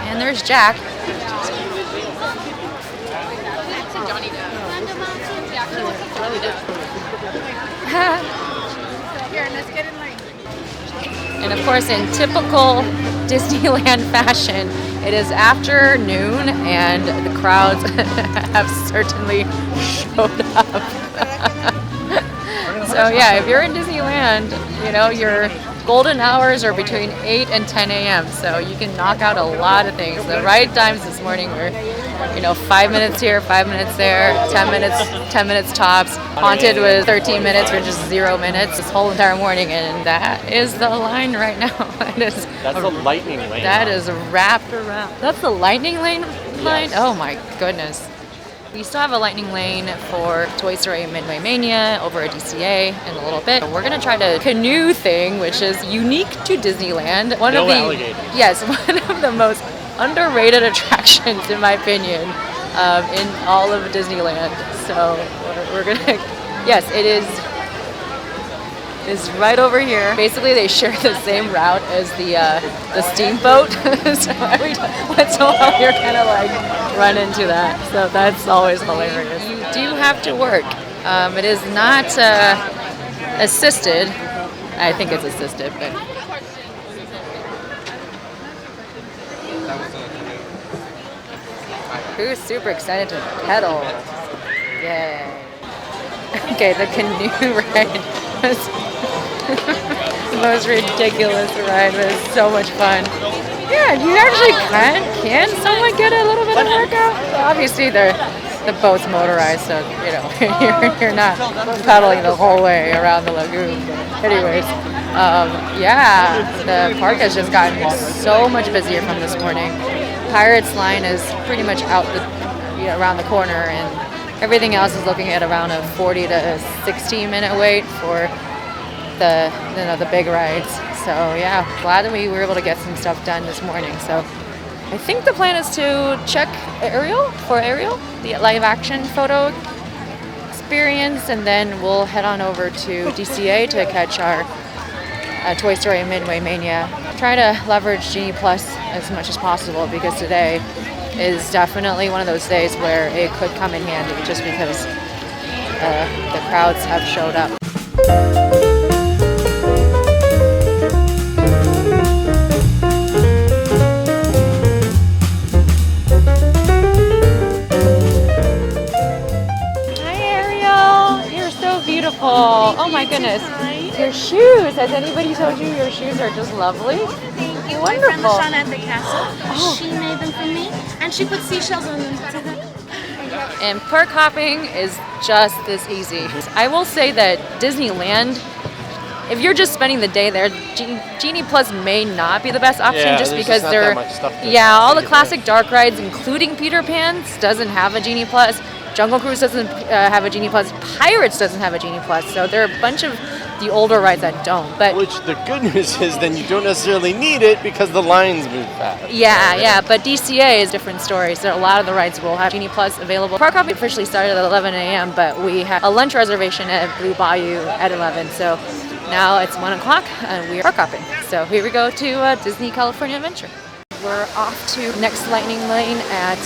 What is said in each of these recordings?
And there's Jack. And of course, in typical Disneyland fashion, it is afternoon and the crowds have certainly showed up. So yeah, if you're in Disneyland, you know, your golden hours are between 8 and 10 a.m. So you can knock out a lot of things. The ride times this morning were, you know, 5 minutes here, 5 minutes there, 10 minutes tops. Haunted was 13 minutes for just 0 minutes this whole entire morning, and that is the line right now. That's the lightning lane. That is wrapped around. That's the lightning lane line? Yes. Oh my goodness. We still have a lightning lane for Toy Story Midway Mania over at DCA in a little bit. We're going to try the canoe thing, which is unique to Disneyland. No alligators. Yes, one of the most underrated attractions, in my opinion, in all of Disneyland. So we're going to, yes, it is right over here. Basically, they share the same route as the steamboat. So every once in a while, you're kind of like run into that. So that's always hilarious. You do have to work. It is not assisted. I think it's assisted, but. Who's super excited to pedal? Yay. Okay, the canoe ride was the most ridiculous ride, but it's so much fun. Yeah, you actually can somewhat get a little bit of workout. Obviously, the boat's motorized, so you know you're not pedaling the whole way around the lagoon. But anyways, yeah, the park has just gotten so much busier from this morning. Pirates line is pretty much out around the corner, and everything else is looking at around a 40 to 60 minute wait for the big rides. So yeah, glad that we were able to get some stuff done this morning. So I think the plan is to check Ariel, the live action photo experience, and then we'll head on over to DCA to catch our Toy Story Midway Mania. Try to leverage Genie Plus as much as possible, because today is definitely one of those days where it could come in handy, just because the crowds have showed up. Hi Ariel, you're so beautiful. Oh my goodness. Your shoes. Has anybody told you your shoes are just lovely? Thank you. Wonderful. My friend Lashana at the castle. Oh. She made them for me, and she put seashells on them too. And park hopping is just this easy. I will say that Disneyland, if you're just spending the day there, Genie Plus may not be the best option, just because they're, all the classic dark rides, including Peter Pan's, doesn't have a Genie Plus. Jungle Cruise doesn't have a Genie Plus. Pirates doesn't have a Genie Plus. So there are a bunch of the older rides that don't. But which the good news is, then you don't necessarily need it because the lines move fast. Yeah. But DCA is a different story. So a lot of the rides will have Genie Plus available. Park hopping officially started at 11 a.m., but we have a lunch reservation at Blue Bayou at 11. So now it's 1 o'clock and we are park hopping. So here we go to Disney California Adventure. We're off to next lightning lane at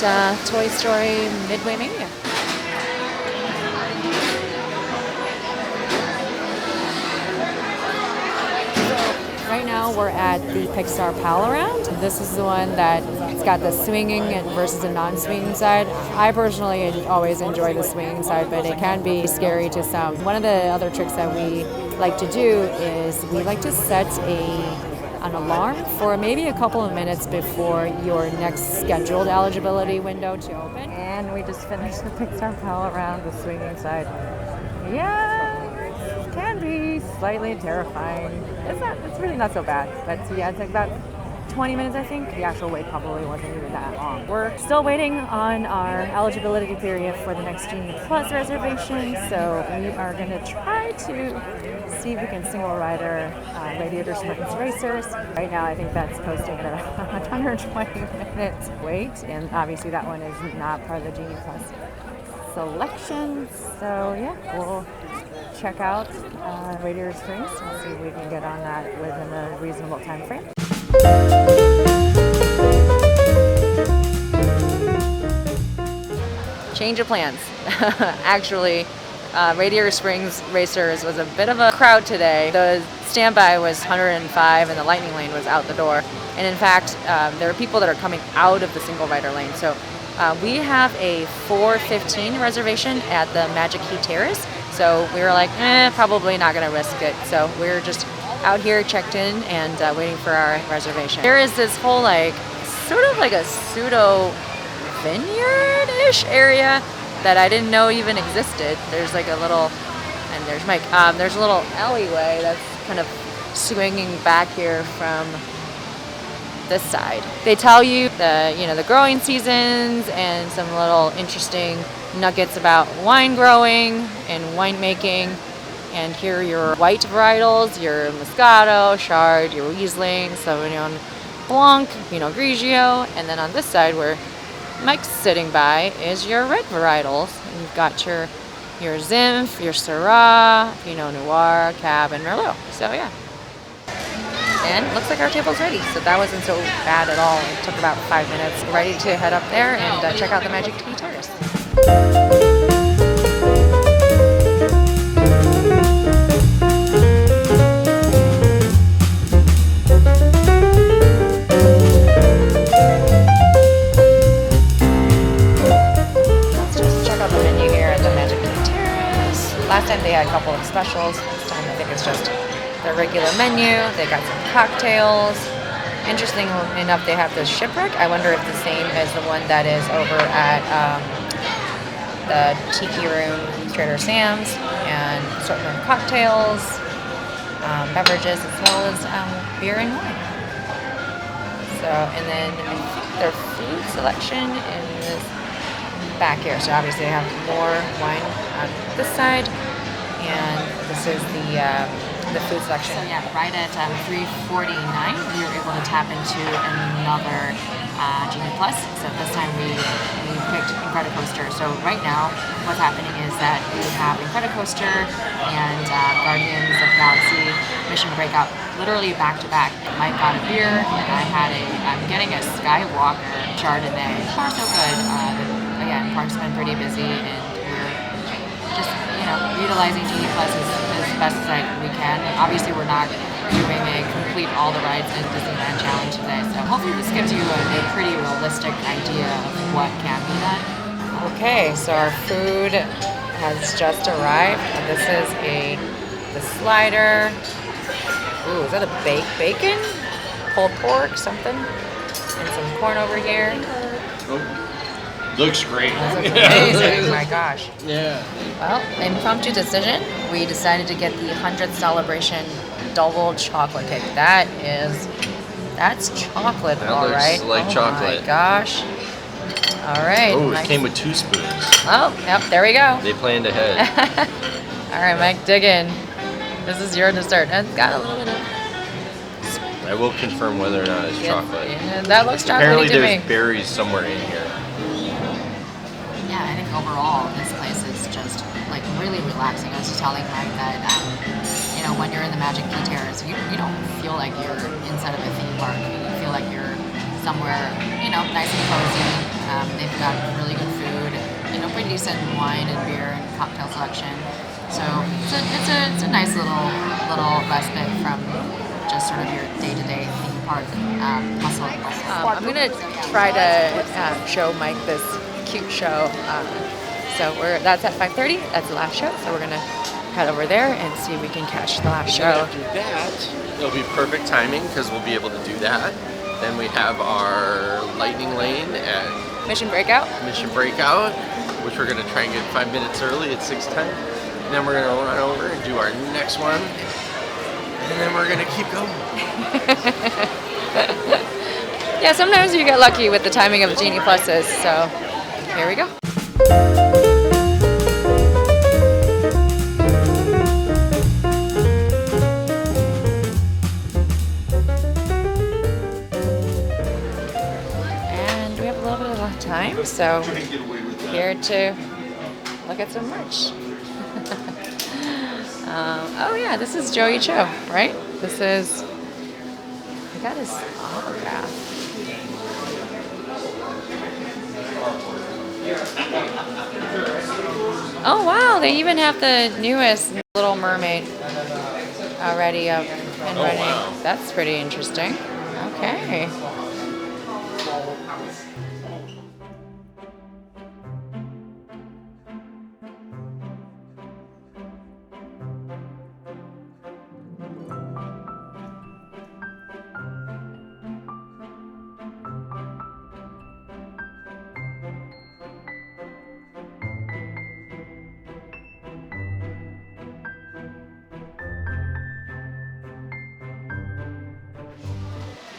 Toy Story Midway Mania. Right now we're at the Pixar Pal Around. This is the one that it's got the swinging versus the non-swinging side. I personally always enjoy the swinging side, but it can be scary to some. One of the other tricks that we like to do is we like to set an alarm for maybe a couple of minutes before your next scheduled eligibility window to open. And we just finished the Pixar Pal Around, the swinging side. Yeah, it can be slightly terrifying. It's really not so bad, but yeah, it's like about 20 minutes, I think. The actual wait probably wasn't even that long. We're still waiting on our eligibility period for the next Genie Plus reservation, so we are going to try to see if we can single rider Radiator Springs Racers. Right now, I think that's posting at around 120 minutes wait, and obviously that one is not part of the Genie Plus selection. So yeah, we'll check out Radiator Springs and see if we can get on that within a reasonable time frame. Change of plans. Actually, Radiator Springs Racers was a bit of a crowd today. The standby was 105 and the Lightning Lane was out the door. And in fact, there are people that are coming out of the single rider lane. So we have a 4:15 reservation at the Magic Key Terrace. So we were like, probably not gonna risk it. So we're just out here checked in and waiting for our reservation. There is this whole sort of like a pseudo vineyard-ish area that I didn't know even existed. There's like a little, and there's Mike, there's a little alleyway that's kind of swinging back here from this side. They tell you the growing seasons and some little interesting nuggets about wine growing and winemaking. And here are your white varietals, your Moscato, Chard, your Riesling, Sauvignon Blanc, Pinot Grigio, and then on this side where Mike's sitting by is your red varietals. And you've got your Zinf, your Syrah, Pinot Noir, Cab, and Merlot. So yeah. And it looks like our table's ready. So that wasn't so bad at all. It took about 5 minutes. Ready to head up there and check out the Magic Key Terrace. Last time they had a couple of specials. This time I think it's just their regular menu. They got some cocktails. Interesting enough, they have this shipwreck. I wonder if the same as the one that is over at the Tiki Room, Trader Sam's, and assortment of cocktails, beverages, as well as beer and wine. So, and then I think their food selection is back here. So obviously they have more wine on this side, and this is the food selection. So yeah, right at 3:49, we were able to tap into another Genie Plus. So this time we picked IncrediCoaster. So right now, what's happening is that we have IncrediCoaster and Guardians of the Galaxy Mission Breakout literally back to back. Mike got a beer, and I'm getting a Skywalker Chardonnay. So far so good. Again, park's been pretty busy, and we're just, utilizing Genie Plus as best as we can. Obviously, we're not doing a complete all the rides in Disneyland challenge today, so hopefully this gives you a pretty realistic idea of what can be done. Okay, so our food has just arrived. This is the slider. Ooh, is that a baked bacon? Pulled pork, something? And some corn over here. Looks great. That looks amazing. My gosh. Yeah. Well, impromptu decision. We decided to get the 100th celebration double chocolate cake. That's chocolate, That all looks right. like chocolate. Oh my gosh. All right. Oh, it Mike. came with 2 spoons. Oh, yep. There we go. They planned ahead. All right, Mike, dig in. This is your dessert. It's got a little bit of. I will confirm whether or not it's chocolate. Yeah, that looks chocolatey Apparently, to me. there's berries somewhere in here. Yeah, I think overall this place is just really relaxing. I was just telling Mike that when you're in the Magic Key Terrace, you don't feel like you're inside of a theme park. You feel like you're somewhere nice and cozy. They've got really good food, pretty decent wine and beer and cocktail selection. So it's a nice little respite from just sort of your day-to-day theme park hustle and bustle. I'm gonna try to show Mike this cute show. So that's at 5:30. That's the last show. So we're gonna head over there and see if we can catch the last show. After that, it'll be perfect timing because we'll be able to do that. Then we have our lightning lane at Mission Breakout. Which we're gonna try and get 5 minutes early at 6:10. And then we're gonna run over and do our next one. And then we're gonna keep going. Yeah, sometimes you get lucky with the timing of the Genie Pluses, so here we go. And we have a little bit of time, so here to look at some merch. Oh yeah, this is Joey Cho, right? This is, I got his autograph. Oh wow, they even have the newest Little Mermaid already up and running. Wow. That's pretty interesting. Okay.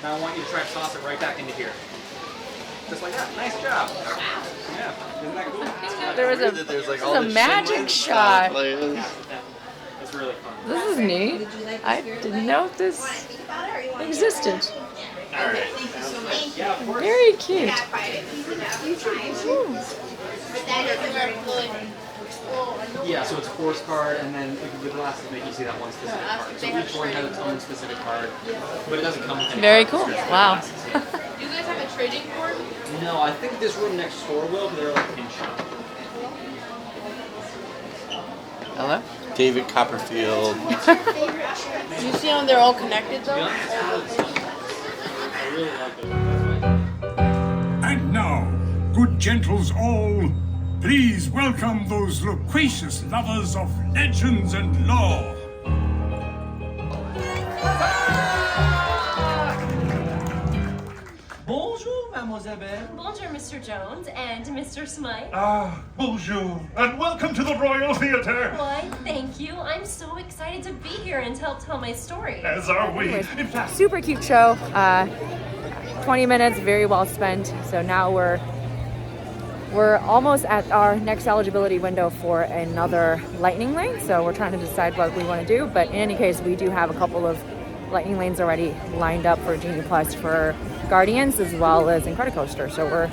Now I want you to try to toss it right back into here. Just like that. Nice job. Yeah. Isn't that cool? There was There's like this all is a the magic Shin shot. It's really fun. This is neat. I didn't know this existed. Alright. Yeah, of course. Very cute. Yeah, so it's a force card, and then the glasses make you see that one specific card. So each one has its own specific card, but it doesn't come with any Very cards, cool. it's just Wow. glasses. Do you guys have a trading board? No, I think this room next door will, but they're like pin shop. Hello? David Copperfield. Do you see how they're all connected though? Yeah, it's really soft. I really like it. And now, good gentles all, please welcome those loquacious lovers of legends and lore. Bonjour, Mademoiselle Belle. Bonjour, Mr. Jones and Mr. Smythe. Ah, bonjour, and welcome to the Royal Theatre. Why, thank you. I'm so excited to be here and to help tell my story. As are we. Anyways, In fact, super cute show. 20 minutes, very well spent. So now we're almost at our next eligibility window for another lightning lane. So we're trying to decide what we want to do. But in any case, we do have a couple of lightning lanes already lined up for Genie Plus for Guardians as well as IncrediCoaster. So we're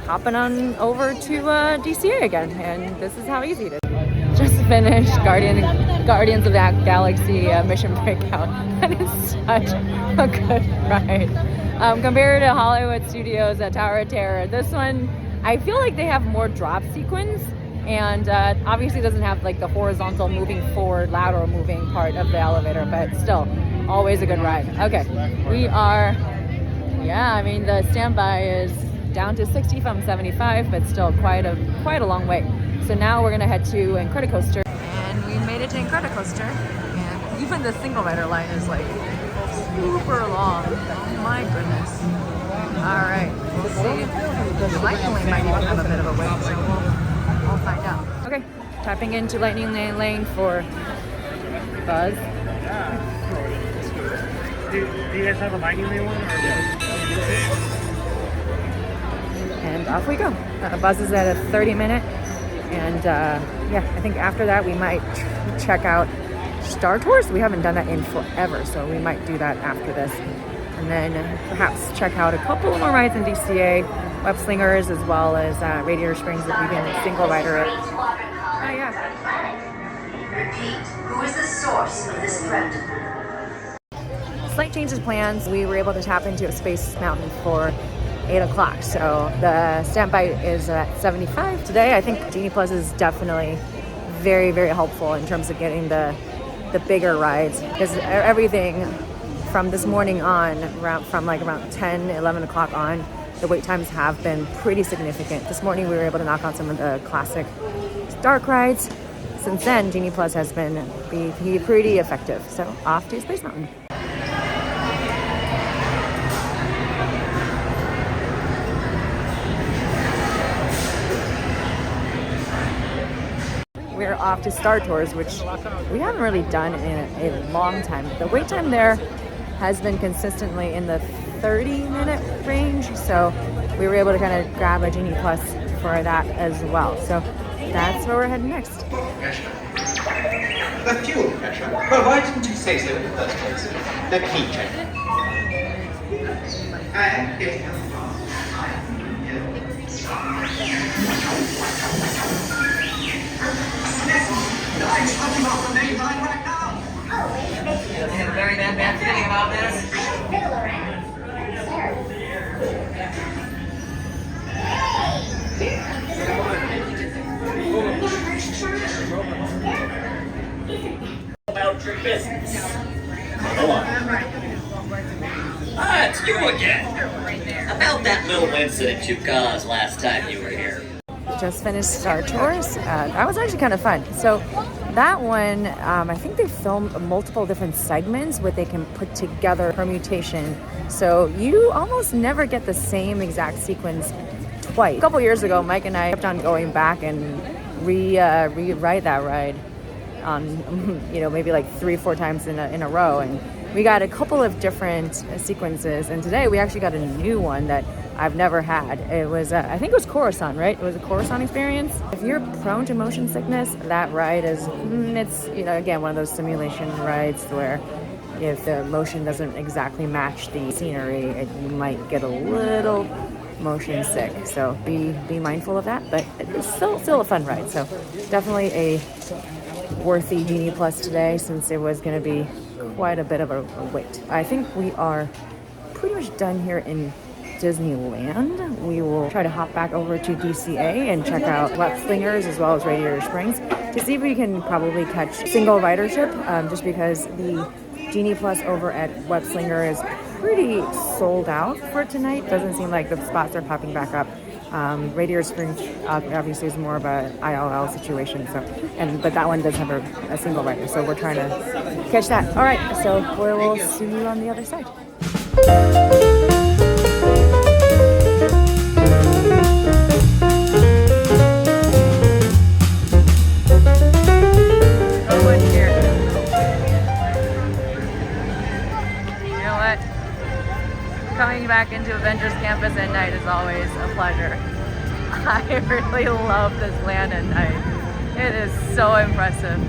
hopping on over to DCA again, and this is how easy it is. Just finished Guardians of the Galaxy Mission Breakout. That is such a good ride. Compared to Hollywood Studios at Tower of Terror, this one, I feel like they have more drop sequence, and obviously doesn't have like the horizontal moving forward, lateral moving part of the elevator, but still, always a good ride. Okay, we are, yeah, I mean the standby is down to 60 from 75, but still quite a long way. So now we're gonna head to IncrediCoaster, and we made it to IncrediCoaster, and even the single rider line is like super long. Oh my goodness. All right, we'll see. The lightning lane might even have a bit of a wait, so we'll find out. Okay, tapping into lightning lane for Buzz. Do you guys have a lightning lane one? And off we go. Buzz is at a 30-minute, and yeah, I think after that we might check out Star Tours. We haven't done that in forever, so we might do that after this. And then perhaps check out a couple more rides in DCA, Web Slingers, as well as Radiator Springs that we've been a single rider at. Oh yeah. Repeat, who is the source of this threat? Slight changes plans. We were able to tap into a Space Mountain for 8 o'clock. So the standby is at 75 today. I think Genie Plus is definitely very, very helpful in terms of getting the bigger rides, because everything from this morning on, around 10, 11 o'clock on, the wait times have been pretty significant. This morning we were able to knock on some of the classic dark rides. Since then, Genie Plus has been pretty effective. So off to Space Mountain. We're off to Star Tours, which we haven't really done in a long time. The wait time there has been consistently in the 30-minute range, so we were able to kind of grab a Genie Plus for that as well. So that's where we're heading next. The fuel pressure. Well, why didn't you say so in the first place? The key check. And if nothing's coming off the main line right now. About your business. Come on. Ah, it's you again. About that little incident you caused last time you were here. Just finished Star Tours. That was actually kind of fun. So that one, I think they filmed multiple different segments where they can put together permutation. So you almost never get the same exact sequence twice. A couple years ago, Mike and I kept on going back and rewrite that ride on, maybe like 3-4 times in a row. And we got a couple of different sequences. And today we actually got a new one that I've never had. It was, I think it was Coruscant, right? It was a Coruscant experience. If you're prone to motion sickness, that ride is, it's, again, one of those simulation rides where if the motion doesn't exactly match the scenery, you might get a little motion sick. So be mindful of that, but it's still a fun ride. So definitely a worthy Genie Plus today, since it was going to be quite a bit of a wait. I think we are pretty much done here in Disneyland. We will try to hop back over to DCA and check out SLINGERS as well as Radiator Springs to see if we can probably catch single ridership, just because the Genie Plus over at Slinger is pretty sold out for tonight. Doesn't seem like the spots are popping back up. Radiator Springs obviously is more of a ILL situation, but that one does have a single rider, so we're trying to catch that. All right, so we will see you on the other side. Coming back into Avengers Campus at night is always a pleasure. I really love this land at night. It is so impressive.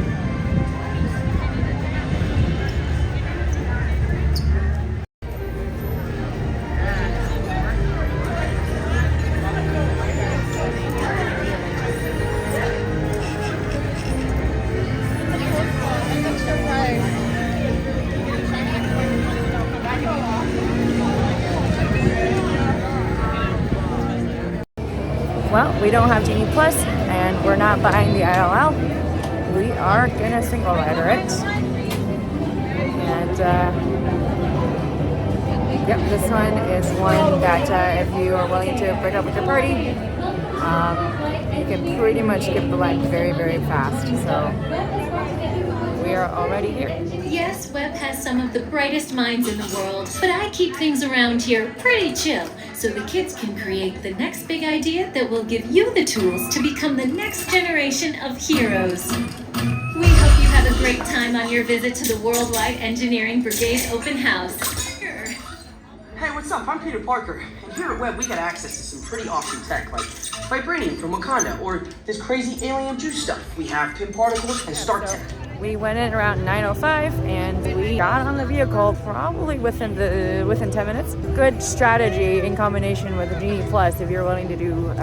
Well, we don't have Genie Plus, and we're not buying the ILL. We are gonna single rider it. And yep, this one is one that if you are willing to break up with your party, you can pretty much skip the line very, very fast. So we are already here. Yes, Webb has some of the brightest minds in the world, but I keep things around here pretty chill, so the kids can create the next big idea that will give you the tools to become the next generation of heroes. We hope you have a great time on your visit to the Worldwide Engineering Brigade's open house. Hey, what's up? I'm Peter Parker. And here at Webb, we got access to some pretty awesome tech, like vibranium from Wakanda, or this crazy alien juice stuff. We have pin particles and Stark tech. We went in around 9:05 and we got on the vehicle probably within 10 minutes. Good strategy in combination with the Genie Plus. If you're willing to do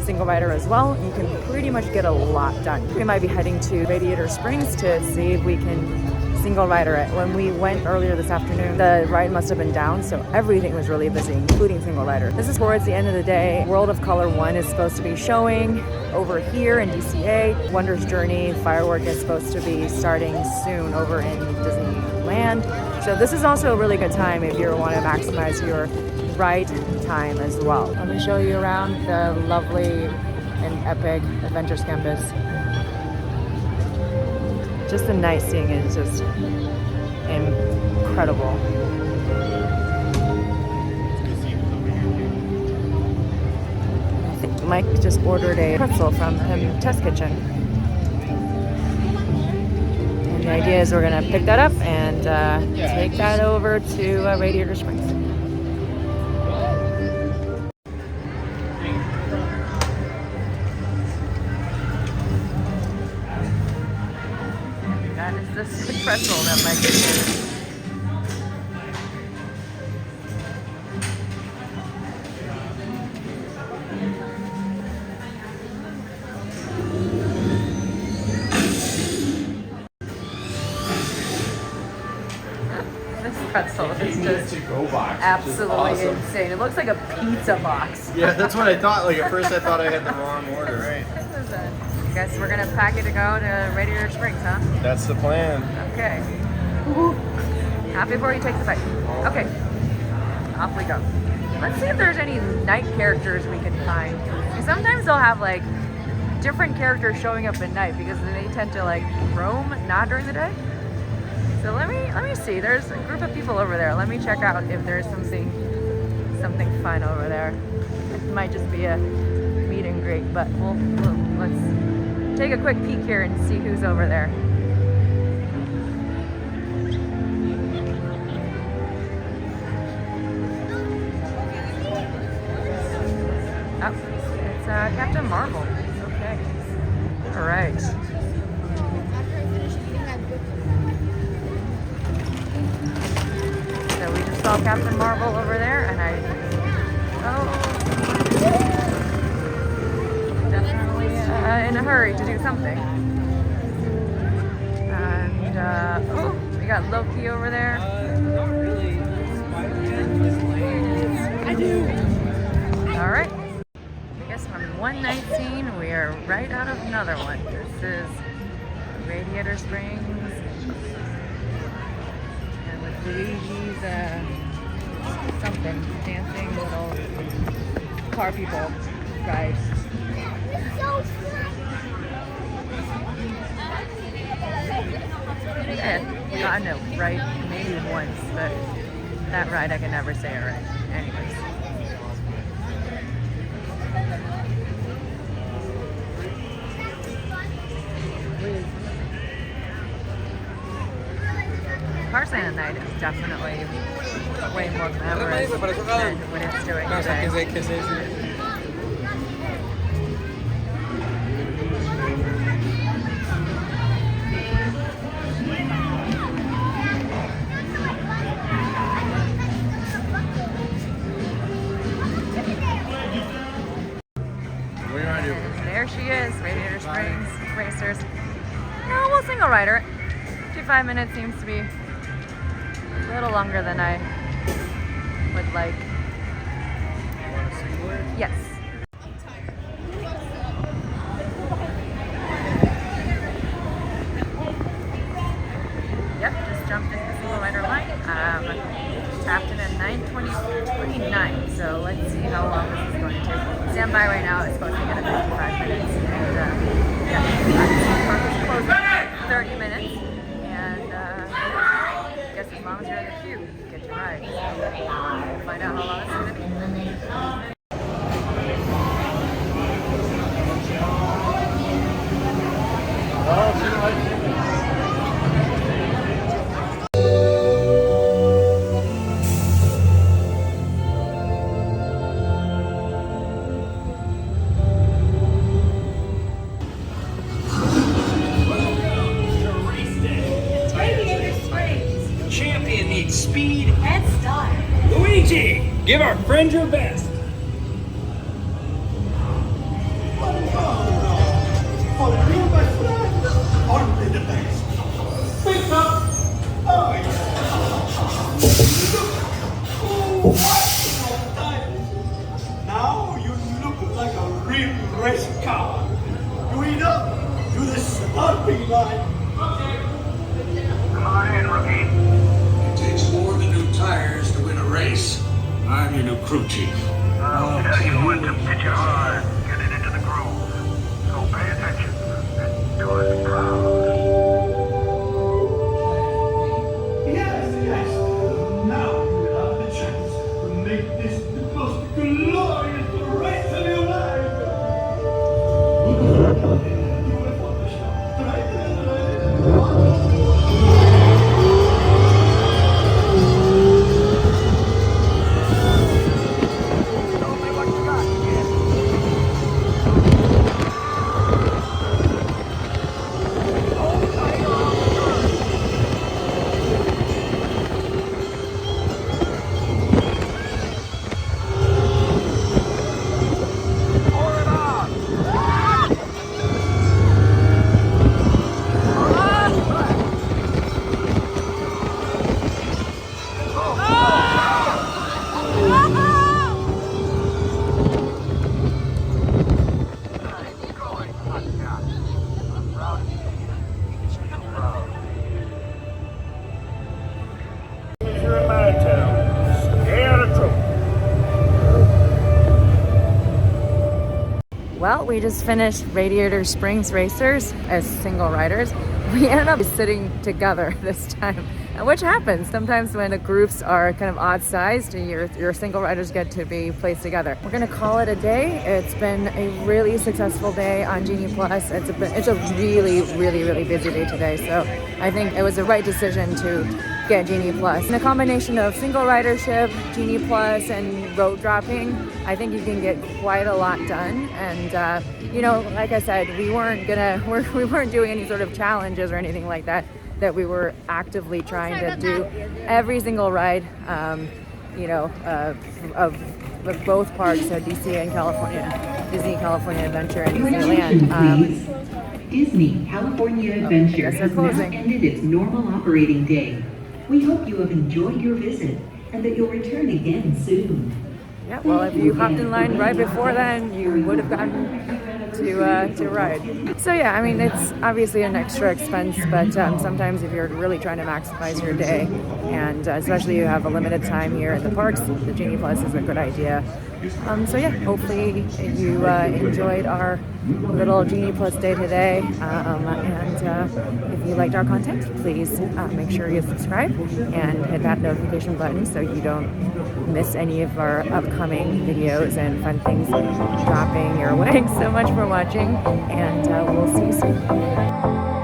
single rider as well, you can pretty much get a lot done. We might be heading to Radiator Springs to see if we can single rider it. When we went earlier this afternoon, the ride must have been down, so everything was really busy, including single rider. This is towards the end of the day. World of Color 1 is supposed to be showing over here in DCA. Wonder's Journey firework is supposed to be starting soon over in Disneyland. So this is also a really good time if you want to maximize your ride time as well. Let me show you around the lovely and epic Avengers Campus. Just the night seeing it is just incredible. I think Mike just ordered a pretzel from the test kitchen. And the idea is we're gonna pick that up and take that over to Radiator Springs. This is pretzel that Mike is This pretzel is just to-go box. absolutely Awesome. insane. It looks like a pizza box. Yeah, that's what I thought. Like at first I thought I had the wrong order, right? I guess we're gonna pack it to go to Radiator Springs, huh? That's the plan. Okay. Not before you take the bite. Okay. Off we go. Let's see if there's any night characters we can find. And sometimes they'll have like different characters showing up at night because they tend to like roam not during the day. So let me see. There's a group of people over there. Let me check out if there's something fun over there. It might just be a meet and greet, but let's take a quick peek here and see who's over there. Oh, it's Captain Marvel. Okay. All right. So we just saw Captain Marvel over there, and definitely in a hurry to do something. And we got Loki over there. Not really. Spider-Man is lame. I do. All right. I guess from one night scene, we are right out of another one. This is Radiator Springs. And with Luigi's something, dancing little car people guys. And gotten it right maybe once, but that ride I can never say it right. Anyways. Car Santa night is definitely way more glamorous than what it's doing today. There she is, Radiator Springs Racers. No, we'll single rider. 55 minutes seems to be a little longer than I would like. Yes. Yep, just jumped into the single rider line. Tapped in at 9:29, so let's see how long this is going to take. Stand by right now, it's supposed to get at 55 minutes. And yeah, park is closed in 30 minutes. And I guess as long as you're in the queue, you get your ride. So we'll find out how long it's going to be. Speed and style. Luigi, give our friend your best. For you, my friend, only the best. Wake up! Oh, now you look like a real race car. Going up to the starting line. Come on in, rookie. More than new tires to win a race. I'm your new crew chief. I'll tell you when to pitch it hard, get it into the groove. So pay attention and do us proud. Yes. Now you will have the chance to make this the most glorious race of your life. Well, we just finished Radiator Springs Racers as single riders. We ended up sitting together this time, which happens sometimes when the groups are kind of odd sized. Your single riders get to be placed together. We're gonna call it a day. It's been a really successful day on Genie Plus. It's a really busy day today. So I think it was the right decision to get Genie Plus. In a combination of single ridership, Genie Plus, and road dropping, I think you can get quite a lot done. And you know, like I said, we weren't doing any sort of challenges or anything like that. That we were actively trying to do every single ride, you know, of both parks, so DC and California, Disney California Adventure and Disneyland. Disney California Adventure has now ended its normal operating day. We hope you have enjoyed your visit and that you'll return again soon. Yeah, well, if you hopped in line right before then, you would have gotten to ride. So yeah, I mean, it's obviously an extra expense, but sometimes if you're really trying to maximize your day, and especially you have a limited time here in the parks, the Genie Plus is a good idea. So yeah, hopefully you enjoyed our little Genie Plus day today, and if you liked our content, please make sure you subscribe and hit that notification button so you don't miss any of our upcoming videos and fun things dropping your way. Thanks so much for watching, and we'll see you soon.